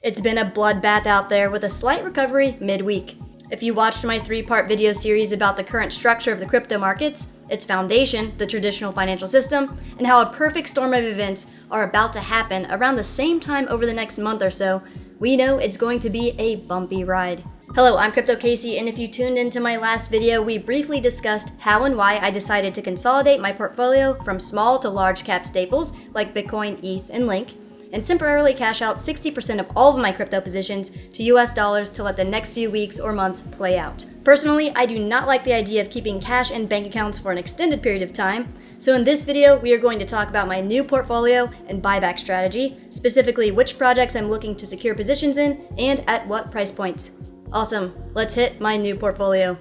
It's been a bloodbath out there with a slight recovery midweek. If you watched my 3-part video series about the current structure of the crypto markets, its foundation, the traditional financial system, and how a perfect storm of events are about to happen around the same time over the next month or so, we know it's going to be a bumpy ride. Hello, I'm Crypto Casey, and if you tuned into my last video, we briefly discussed how and why I decided to consolidate my portfolio from small to large cap staples like Bitcoin, ETH, and Link, and temporarily cash out 60% of all of my crypto positions to US dollars to let the next few weeks or months play out. Personally, I do not like the idea of keeping cash in bank accounts for an extended period of time, so in this video, we are going to talk about my new portfolio and buyback strategy, specifically which projects I'm looking to secure positions in and at what price points. Awesome, let's hit my new portfolio.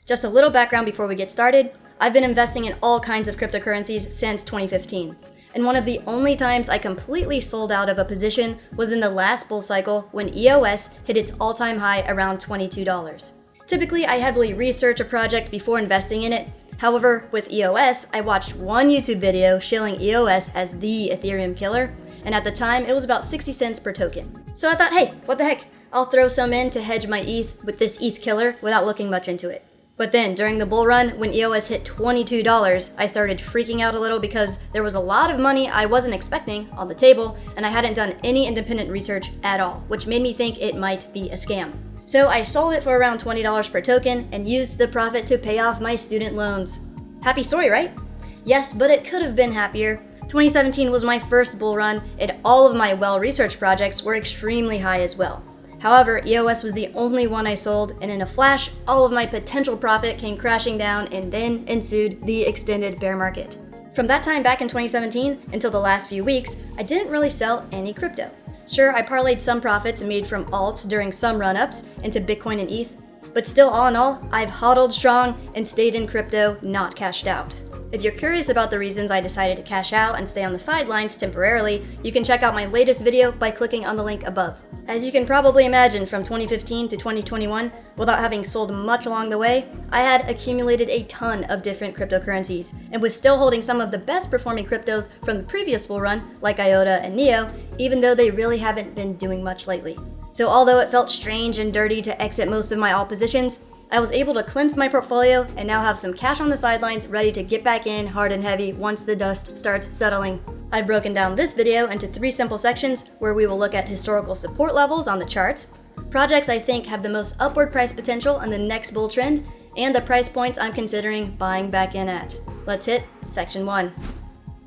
Just a little background before we get started. I've been investing in all kinds of cryptocurrencies since 2015. And one of the only times I completely sold out of a position was in the last bull cycle when EOS hit its all-time high around $22. Typically, I heavily research a project before investing in it. However, with EOS, I watched one YouTube video shilling EOS as the Ethereum killer, and at the time, it was about 60 cents per token. So I thought, hey, what the heck? I'll throw some in to hedge my ETH with this ETH killer without looking much into it. But then, during the bull run, when EOS hit $22, I started freaking out a little because there was a lot of money I wasn't expecting on the table, and I hadn't done any independent research at all, which made me think it might be a scam. So I sold it for around $20 per token and used the profit to pay off my student loans. Happy story, right? Yes, but it could have been happier. 2017 was my first bull run, and all of my well-researched projects were extremely high as well. However, EOS was the only one I sold, and in a flash, all of my potential profit came crashing down, and then ensued the extended bear market. From that time back in 2017 until the last few weeks, I didn't really sell any crypto. Sure, I parlayed some profits made from alts during some run-ups into Bitcoin and ETH, but still, all in all, I've hodled strong and stayed in crypto, not cashed out. If you're curious about the reasons I decided to cash out and stay on the sidelines temporarily, you can check out my latest video by clicking on the link above. As you can probably imagine, from 2015 to 2021, without having sold much along the way, I had accumulated a ton of different cryptocurrencies, and was still holding some of the best performing cryptos from the previous bull run, like IOTA and NEO, even though they really haven't been doing much lately. So although it felt strange and dirty to exit most of my alt positions, I was able to cleanse my portfolio and now have some cash on the sidelines ready to get back in hard and heavy once the dust starts settling. I've broken down this video into 3 simple sections where we will look at historical support levels on the charts, projects I think have the most upward price potential in the next bull trend, and the price points I'm considering buying back in at. Let's hit section 1.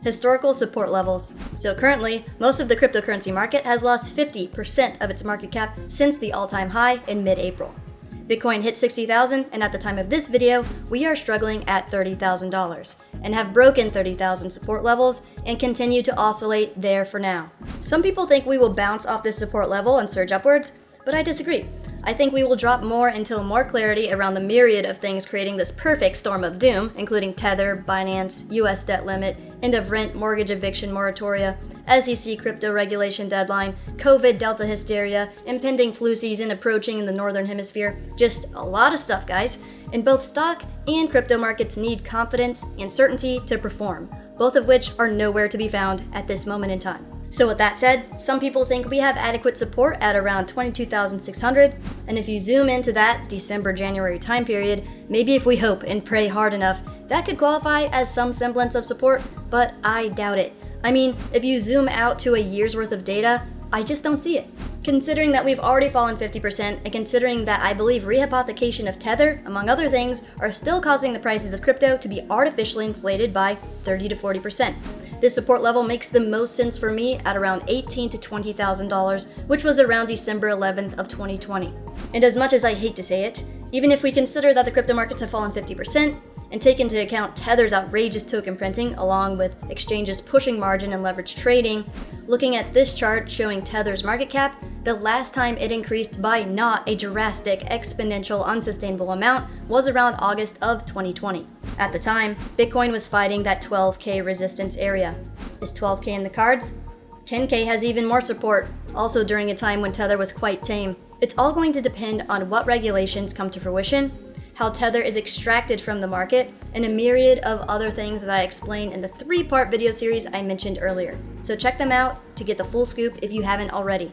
Historical support levels. So currently, most of the cryptocurrency market has lost 50% of its market cap since the all-time high in mid-April. Bitcoin hit 60,000, and at the time of this video, we are struggling at $30,000 and have broken 30,000 support levels and continue to oscillate there for now. Some people think we will bounce off this support level and surge upwards, but I disagree. I think we will drop more until more clarity around the myriad of things creating this perfect storm of doom, including Tether, Binance, US debt limit, end of rent, mortgage eviction moratoria, SEC crypto regulation deadline, COVID Delta hysteria, impending flu season approaching in the northern hemisphere. Just a lot of stuff, guys. And both stock and crypto markets need confidence and certainty to perform, both of which are nowhere to be found at this moment in time. So with that said, some people think we have adequate support at around 22,600, and if you zoom into that December-January time period, maybe if we hope and pray hard enough, that could qualify as some semblance of support, but I doubt it. I mean, if you zoom out to a year's worth of data, I just don't see it. Considering that we've already fallen 50%, and considering that I believe rehypothecation of Tether, among other things, are still causing the prices of crypto to be artificially inflated by 30 to 40%. This support level makes the most sense for me at around $18,000 to $20,000, which was around December 11th of 2020. And as much as I hate to say it, even if we consider that the crypto markets have fallen 50%, and take into account Tether's outrageous token printing, along with exchanges pushing margin and leverage trading, looking at this chart showing Tether's market cap, the last time it increased by not a drastic, exponential, unsustainable amount was around August of 2020. At the time, Bitcoin was fighting that 12K resistance area. Is 12K in the cards? 10K has even more support, also during a time when Tether was quite tame. It's all going to depend on what regulations come to fruition, how Tether is extracted from the market, and a myriad of other things that I explain in the 3-part video series I mentioned earlier. So check them out to get the full scoop if you haven't already.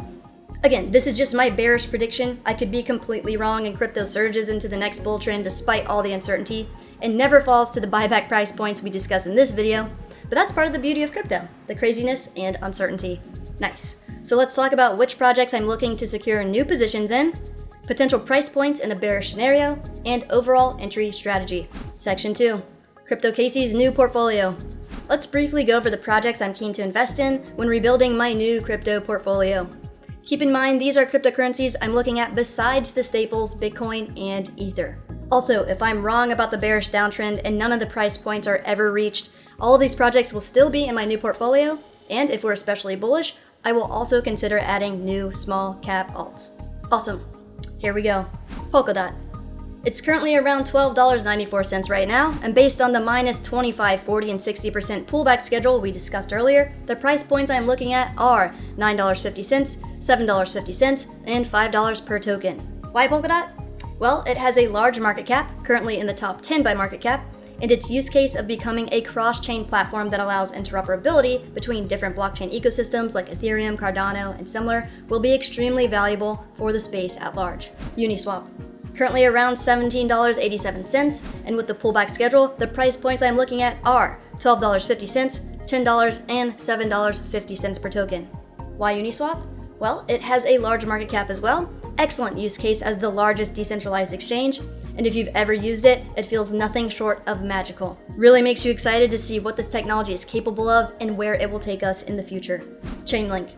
Again, this is just my bearish prediction. I could be completely wrong and crypto surges into the next bull trend despite all the uncertainty and never falls to the buyback price points we discuss in this video. But that's part of the beauty of crypto, the craziness and uncertainty. Nice. So let's talk about which projects I'm looking to secure new positions in, potential price points in a bearish scenario, and overall entry strategy. Section 2. Crypto Casey's new portfolio. Let's briefly go over the projects I'm keen to invest in when rebuilding my new crypto portfolio. Keep in mind, these are cryptocurrencies I'm looking at besides the staples Bitcoin and Ether. Also, if I'm wrong about the bearish downtrend and none of the price points are ever reached, all of these projects will still be in my new portfolio, and if we're especially bullish, I will also consider adding new small cap alts. Awesome. Here we go. Polkadot. It's currently around $12.94 right now, and based on the minus 25, 40, and 60% pullback schedule we discussed earlier, the price points I'm looking at are $9.50, $7.50, and $5 per token. Why Polkadot? Well, it has a large market cap, currently in the top 10 by market cap, and its use case of becoming a cross-chain platform that allows interoperability between different blockchain ecosystems like Ethereum, Cardano, and similar will be extremely valuable for the space at large. Uniswap. Currently around $17.87, and with the pullback schedule, the price points I'm looking at are $12.50, $10, and $7.50 per token. Why Uniswap? Well, it has a large market cap as well, excellent use case as the largest decentralized exchange, and if you've ever used it, it feels nothing short of magical. Really makes you excited to see what this technology is capable of and where it will take us in the future. Chainlink.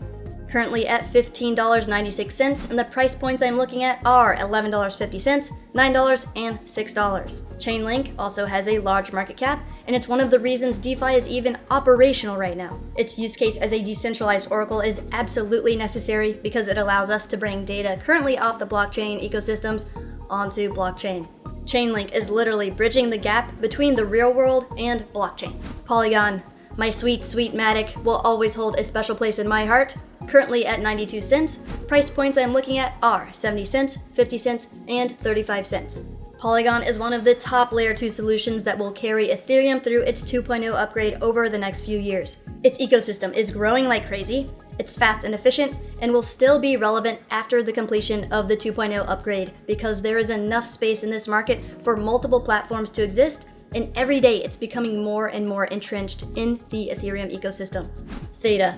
Currently at $15.96, and the price points I'm looking at are $11.50, $9, and $6. Chainlink also has a large market cap, and it's one of the reasons DeFi is even operational right now. Its use case as a decentralized oracle is absolutely necessary because it allows us to bring data currently off the blockchain ecosystems onto blockchain. Chainlink is literally bridging the gap between the real world and blockchain. Polygon. My sweet Matic will always hold a special place in my heart. Currently at 92 cents, price points I'm looking at are 70 cents, 50 cents, and 35 cents. Polygon is one of the top layer 2 solutions that will carry Ethereum through its 2.0 upgrade over the next few years. Its ecosystem is growing like crazy, it's fast and efficient, and will still be relevant after the completion of the 2.0 upgrade because there is enough space in this market for multiple platforms to exist, and every day it's becoming more and more entrenched in the Ethereum ecosystem. Theta.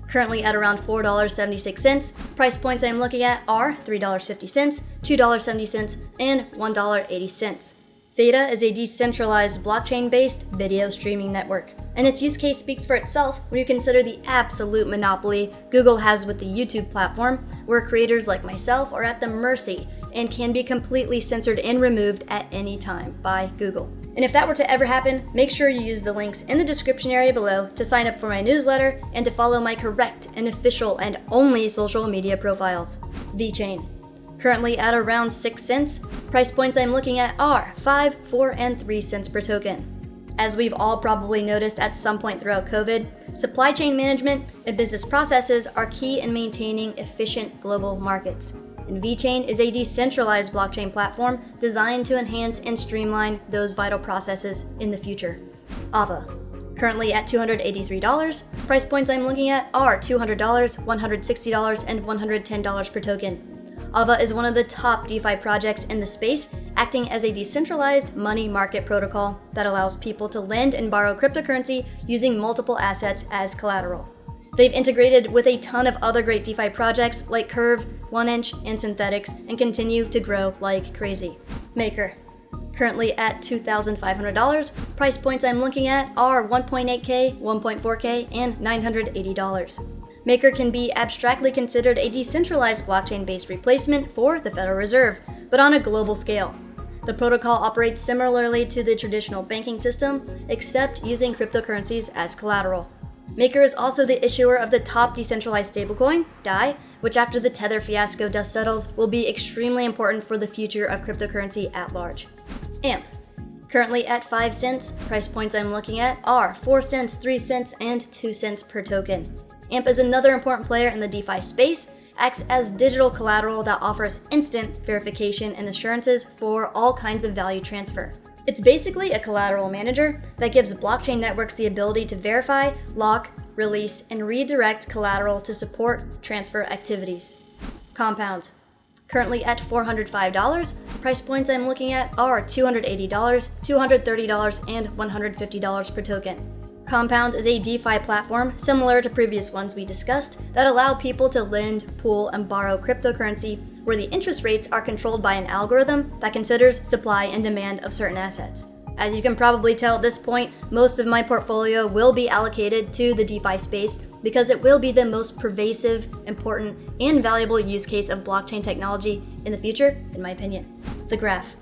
Currently at around $4.76, price points I'm looking at are $3.50, $2.70, and $1.80. Theta is a decentralized blockchain-based video streaming network, and its use case speaks for itself when you consider the absolute monopoly Google has with the YouTube platform, where creators like myself are at the mercy and can be completely censored and removed at any time by Google. And if that were to ever happen, make sure you use the links in the description area below to sign up for my newsletter and to follow my correct and official and only social media profiles. VeChain. Currently at around 6 cents, price points I'm looking at are 5, 4, and 3 cents per token. As we've all probably noticed at some point throughout COVID, supply chain management and business processes are key in maintaining efficient global markets. And VeChain is a decentralized blockchain platform designed to enhance and streamline those vital processes in the future. Ava. Currently at $283, price points I'm looking at are $200, $160, and $110 per token. Ava is one of the top DeFi projects in the space, acting as a decentralized money market protocol that allows people to lend and borrow cryptocurrency using multiple assets as collateral. They've integrated with a ton of other great DeFi projects like Curve, 1inch, and Synthetics, and continue to grow like crazy. Maker. Currently at $2,500, price points I'm looking at are 1.8K, 1.4K, and $980. Maker can be abstractly considered a decentralized blockchain-based replacement for the Federal Reserve, but on a global scale. The protocol operates similarly to the traditional banking system, except using cryptocurrencies as collateral. Maker is also the issuer of the top decentralized stablecoin, DAI, which after the Tether fiasco dust settles will be extremely important for the future of cryptocurrency at large. AMP. Currently at 5 cents, price points I'm looking at are 4 cents, 3 cents, and 2 cents per token. AMP is another important player in the DeFi space, acts as digital collateral that offers instant verification and assurances for all kinds of value transfer. It's basically a collateral manager that gives blockchain networks the ability to verify, lock, release, and redirect collateral to support transfer activities. Compound. Currently at $405, price points I'm looking at are $280, $230, and $150 per token. Compound is a DeFi platform similar to previous ones we discussed that allow people to lend, pool, and borrow cryptocurrency where the interest rates are controlled by an algorithm that considers supply and demand of certain assets. As you can probably tell at this point, most of my portfolio will be allocated to the DeFi space because it will be the most pervasive, important, and valuable use case of blockchain technology in the future, in my opinion. The graph.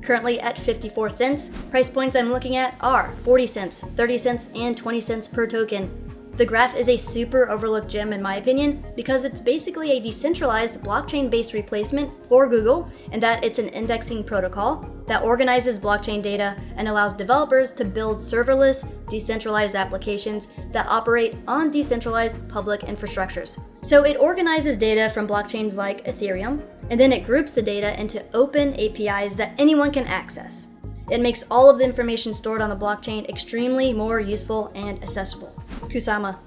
Currently at 54 cents, price points I'm looking at are 40 cents, 30 cents, and 20 cents per token. The graph is a super overlooked gem in my opinion because it's basically a decentralized blockchain-based replacement for Google in that it's an indexing protocol that organizes blockchain data and allows developers to build serverless, decentralized applications that operate on decentralized public infrastructures. So it organizes data from blockchains like Ethereum, and then it groups the data into open APIs that anyone can access. It makes all of the information stored on the blockchain extremely more useful and accessible. Kusama.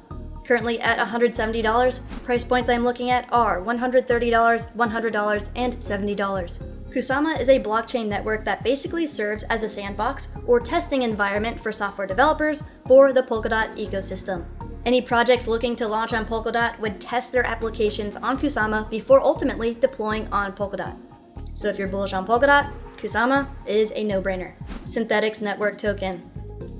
Currently at $170, price points I'm looking at are $130, $100, and $70. Kusama is a blockchain network that basically serves as a sandbox or testing environment for software developers for the Polkadot ecosystem. Any projects looking to launch on Polkadot would test their applications on Kusama before ultimately deploying on Polkadot. So if you're bullish on Polkadot, Kusama is a no-brainer. Synthetics Network Token.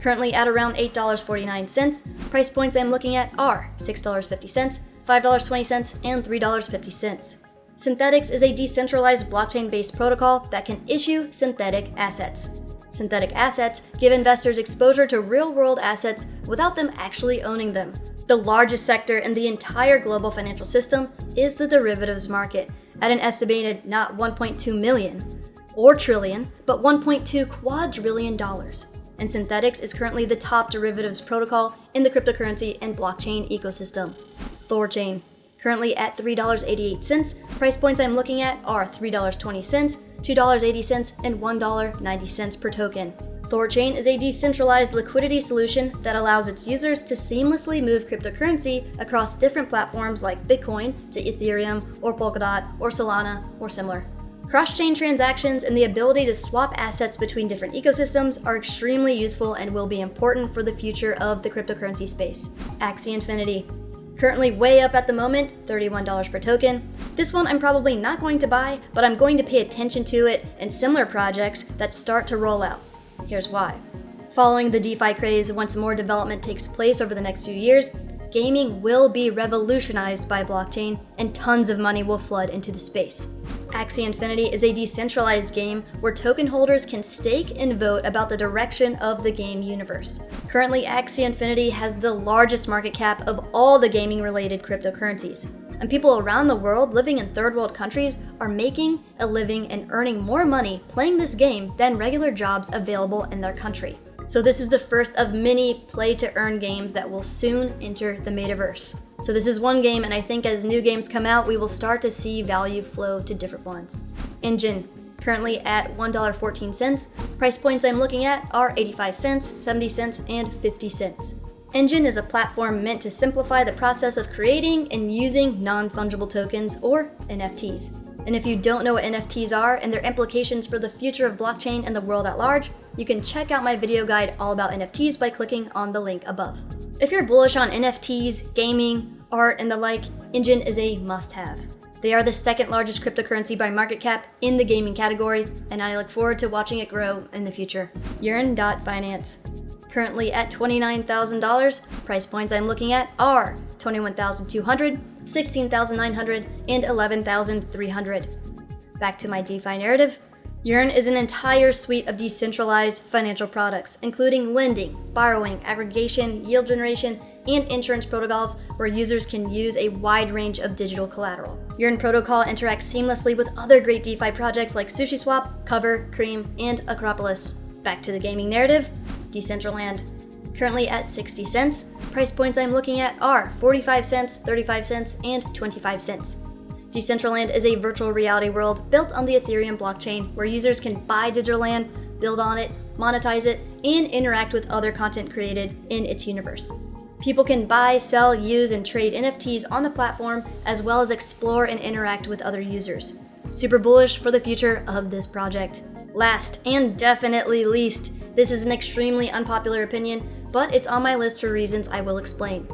Currently at around $8.49, price points I'm looking at are $6.50, $5.20, and $3.50. Synthetics is a decentralized blockchain-based protocol that can issue synthetic assets. Synthetic assets give investors exposure to real-world assets without them actually owning them. The largest sector in the entire global financial system is the derivatives market, at an estimated not 1.2 million or trillion, but 1.2 quadrillion dollars. And Synthetics is currently the top derivatives protocol in the cryptocurrency and blockchain ecosystem. Thorchain. Currently at $3.88, price points I'm looking at are $3.20, $2.80, and $1.90 per token. Thorchain is a decentralized liquidity solution that allows its users to seamlessly move cryptocurrency across different platforms like Bitcoin to Ethereum or Polkadot or Solana or similar. Cross-chain transactions and the ability to swap assets between different ecosystems are extremely useful and will be important for the future of the cryptocurrency space. Axie Infinity. Currently way up at the moment, $31 per token. This one I'm probably not going to buy, but I'm going to pay attention to it and similar projects that start to roll out. Here's why. Following the DeFi craze, once more development takes place over the next few years, gaming will be revolutionized by blockchain and tons of money will flood into the space. Axie Infinity is a decentralized game where token holders can stake and vote about the direction of the game universe. Currently, Axie Infinity has the largest market cap of all the gaming-related cryptocurrencies, and people around the world living in third world countries are making a living and earning more money playing this game than regular jobs available in their country. So this is the first of many play-to-earn games that will soon enter the metaverse. So this is one game, and I think as new games come out, we will start to see value flow to different ones. Engine. Currently at $1.14, price points I'm looking at are 85 cents, 70 cents, and 50 cents. Engine is a platform meant to simplify the process of creating and using non-fungible tokens, or NFTs. And if you don't know what NFTs are and their implications for the future of blockchain and the world at large, you can check out my video guide all about NFTs by clicking on the link above. If you're bullish on NFTs, gaming, art, and the like, Engine is a must-have. They are the second largest cryptocurrency by market cap in the gaming category, and I look forward to watching it grow in the future. Yearn.finance. Currently at $29,000, price points I'm looking at are $21,200, $16,900, and $11,300. Back to my DeFi narrative. Yearn is an entire suite of decentralized financial products, including lending, borrowing, aggregation, yield generation, and insurance protocols where users can use a wide range of digital collateral. Yearn protocol interacts seamlessly with other great DeFi projects like SushiSwap, Cover, Cream, and Acropolis. Back to the gaming narrative, Decentraland. Currently at 60 cents, price points I'm looking at are 45 cents, 35 cents, and 25 cents. Decentraland is a virtual reality world built on the Ethereum blockchain where users can buy digital land, build on it, monetize it, and interact with other content created in its universe. People can buy, sell, use, and trade NFTs on the platform, as well as explore and interact with other users. Super bullish for the future of this project. Last, and definitely least, this is an extremely unpopular opinion, but it's on my list for reasons I will explain.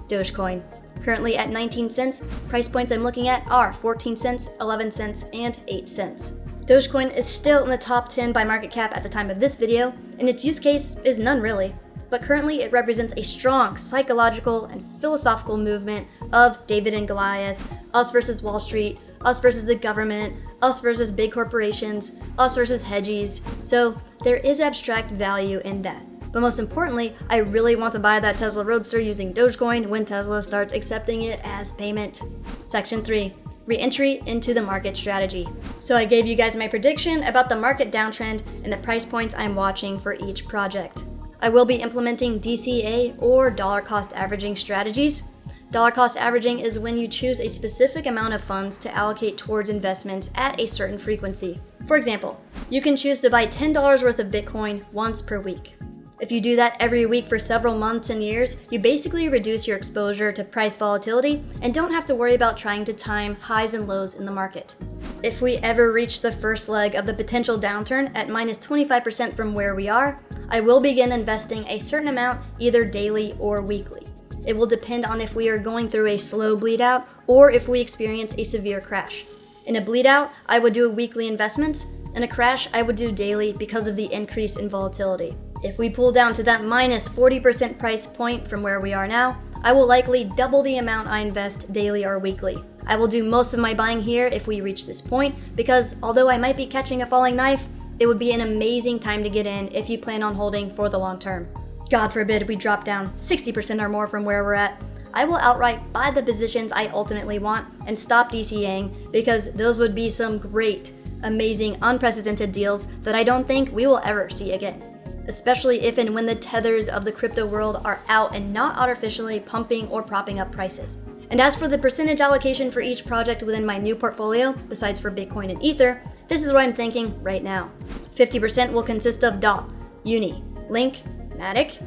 Dogecoin. Currently at 19 cents, price points I'm looking at are 14 cents, 11 cents, and 8 cents. Dogecoin is still in the top 10 by market cap at the time of this video, and its use case is none really. But currently it represents a strong psychological and philosophical movement of David and Goliath, us versus Wall Street, us versus the government, us versus big corporations, us versus hedgies. So there is abstract value in that. But most importantly, I really want to buy that Tesla Roadster using Dogecoin when Tesla starts accepting it as payment. Section 3. Reentry into the market strategy. So I gave you guys my prediction about the market downtrend and the price points I'm watching for each project. I will be implementing DCA or dollar cost averaging strategies. Dollar cost averaging is when you choose a specific amount of funds to allocate towards investments at a certain frequency. For example, you can choose to buy $10 worth of Bitcoin once per week. If you do that every week for several months and years, you basically reduce your exposure to price volatility and don't have to worry about trying to time highs and lows in the market. If we ever reach the first leg of the potential downturn at minus 25% from where we are, I will begin investing a certain amount either daily or weekly. It will depend on if we are going through a slow bleed out or if we experience a severe crash. In a bleed out, I would do weekly investments. In a crash, I would do daily because of the increase in volatility. If we pull down to that minus 40% price point from where we are now, I will likely double the amount I invest daily or weekly. I will do most of my buying here if we reach this point because although I might be catching a falling knife, it would be an amazing time to get in if you plan on holding for the long term. God forbid we drop down 60% or more from where we're at. I will outright buy the positions I ultimately want and stop DCAing because those would be some great, amazing, unprecedented deals that I don't think we will ever see again. Especially if and when the tethers of the crypto world are out and not artificially pumping or propping up prices. And as for the percentage allocation for each project within my new portfolio, besides for Bitcoin and Ether, this is what I'm thinking right now. 50% will consist of DOT, Uni, Link, Matic.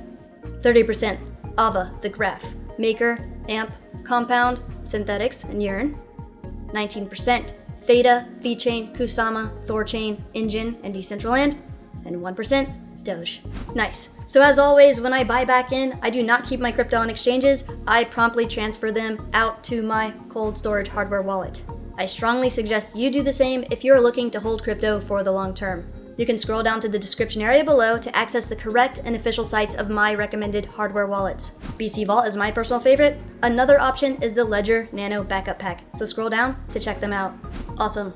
30% AVA, the Graph, Maker, AMP, Compound, Synthetics, and Yearn. 19% Theta, VeChain, Kusama, Thorchain, Engine, and Decentraland. And 1% Doge. Nice. So as always, when I buy back in, I do not keep my crypto on exchanges. I promptly transfer them out to my cold storage hardware wallet. I strongly suggest you do the same if you're looking to hold crypto for the long term. You can scroll down to the description area below to access the correct and official sites of my recommended hardware wallets. BC Vault is my personal favorite. Another option is the Ledger Nano Backup Pack, so scroll down to check them out. Awesome.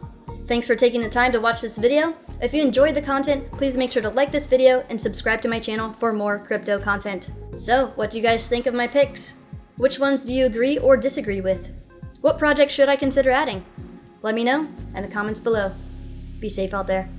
Thanks for taking the time to watch this video. If you enjoyed the content, please make sure to like this video and subscribe to my channel for more crypto content. So, what do you guys think of my picks? Which ones do you agree or disagree with? What project should I consider adding? Let me know in the comments below. Be safe out there.